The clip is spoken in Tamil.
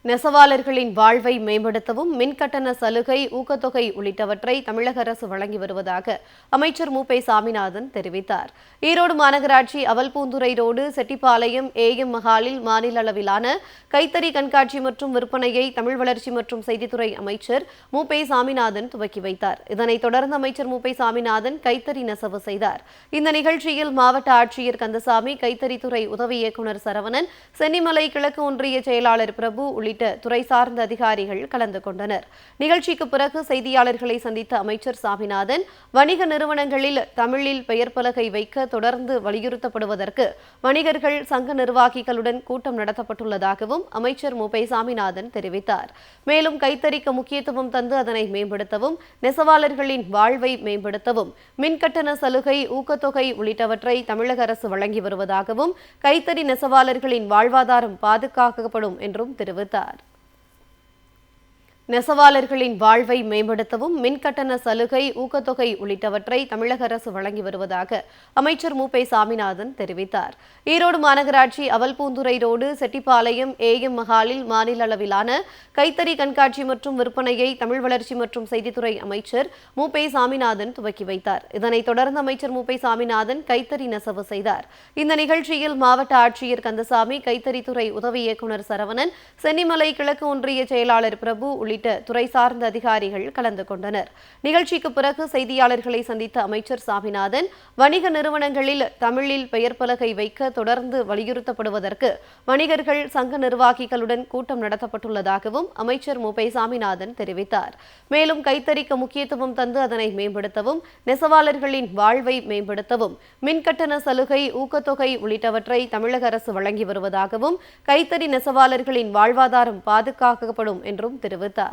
நெசவாளர்களின் வாழ்வை மேம்படுத்தவும் மின்கட்டண சலுகை, ஊக்கத்தொகை உள்ளிட்டவற்றை தமிழக அரசு வழங்கி வருவதாக அமைச்சர் மு. சாமிநாதன் தெரிவித்தார். ஈரோடு மாநகராட்சி அவல்பூந்துறை ரோடு செட்டிப்பாளையம் ஏஎம் மஹாலில் மாநில அளவிலான கைத்தறி கண்காட்சி மற்றும் விற்பனையை தமிழ் வளர்ச்சி மற்றும் செய்தித்துறை அமைச்சர் மு. சாமிநாதன் துவக்கி வைத்தார். இதனைத் தொடர்ந்து அமைச்சர் மு. சாமிநாதன் கைத்தறி நெசவு செய்தார். இந்த நிகழ்ச்சியில் மாவட்ட ஆட்சியர் கந்தசாமி, கைத்தறித்துறை உதவி இயக்குநர் சரவணன், சென்னிமலை கிழக்கு ஒன்றிய செயலாளர் பிரபு உள்ளிட்ட துறை சார்ந்த அதிகாரிகள் கலந்து கொண்டனர். நிகழ்ச்சிக்கு பிறகு செய்தியாளர்களை சந்தித்த அமைச்சர் சாமிநாதன், வணிக நிறுவனங்களில் தமிழில் பெயர் பலகை வைக்க தொடர்ந்து வலியுறுத்தப்படுவதற்கு வணிகர்கள் சங்க நிர்வாகிகளுடன் கூட்டம் நடத்தப்பட்டுள்ளதாகவும் அமைச்சர் மு. சாமிநாதன் தெரிவித்தார். மேலும் கைத்தறிக்கு முக்கியத்துவம் தந்து அதனை மேம்படுத்தவும், நெசவாளர்களின் வாழ்வை மேம்படுத்தவும் மின்கட்டண சலுகை, ஊக்கத்தொகை உள்ளிட்டவற்றை தமிழக அரசு வழங்கி வருவதாகவும், கைத்தறி நெசவாளர்களின் வாழ்வாதாரம் பாதுகாக்கப்படும் என்றும் தெரிவித்தார். நெசவாளர்களின் வாழ்வை மேம்படுத்தவும் மின்கட்டண சலுகை, ஊக்கத்தொகை உள்ளிட்டவற்றை தமிழக அரசு வழங்கி வருவதாக அமைச்சர் மு. சாமிநாதன் தெரிவித்தார். ஈரோடு மாநகராட்சி அவல்பூந்துறை ரோடு செட்டிப்பாளையம் ஏஎம் மஹாலில் மாநில அளவிலான கைத்தறி கண்காட்சி மற்றும் விற்பனையை தமிழ் வளர்ச்சி மற்றும் செய்தித்துறை அமைச்சர் மு. சாமிநாதன் துவக்கி வைத்தார். இதனைத் தொடர்ந்து அமைச்சர் மு. சாமிநாதன் கைத்தறி நெசவு செய்தார். இந்த நிகழ்ச்சியில் மாவட்ட ஆட்சியர் கந்தசாமி, கைத்தறித்துறை உதவி இயக்குநர் சரவணன், சென்னிமலை கிழக்கு ஒன்றிய செயலாளர் பிரபு உள்ளிட்ட துறை சார்ந்த அதிகாரிகள் கலந்து கொண்டனர். நிகழ்ச்சிக்கு பிறகு செய்தியாளர்களை சந்தித்த அமைச்சர் சாமிநாதன், வணிக நிறுவனங்களில் தமிழில் பெயர் பலகை வைக்க தொடர்ந்து வலியுறுத்தப்படுவதற்கு வணிகர்கள் சங்க நிர்வாகிகளுடன் கூட்டம் நடத்தப்பட்டுள்ளதாகவும் அமைச்சர் மு. சாமிநாதன் தெரிவித்தார். மேலும் கைத்தறிக்கு முக்கியத்துவம் தந்து அதனை மேம்படுத்தவும், நெசவாளர்களின் வாழ்வை மேம்படுத்தவும் மின்கட்டண சலுகை, ஊக்கத்தொகை உள்ளிட்டவற்றை தமிழக அரசு வழங்கி வருவதாகவும், கைத்தறி நெசவாளர்களின் வாழ்வாதாரம் பாதுகாக்கப்படும் என்றும் தெரிவித்தார்.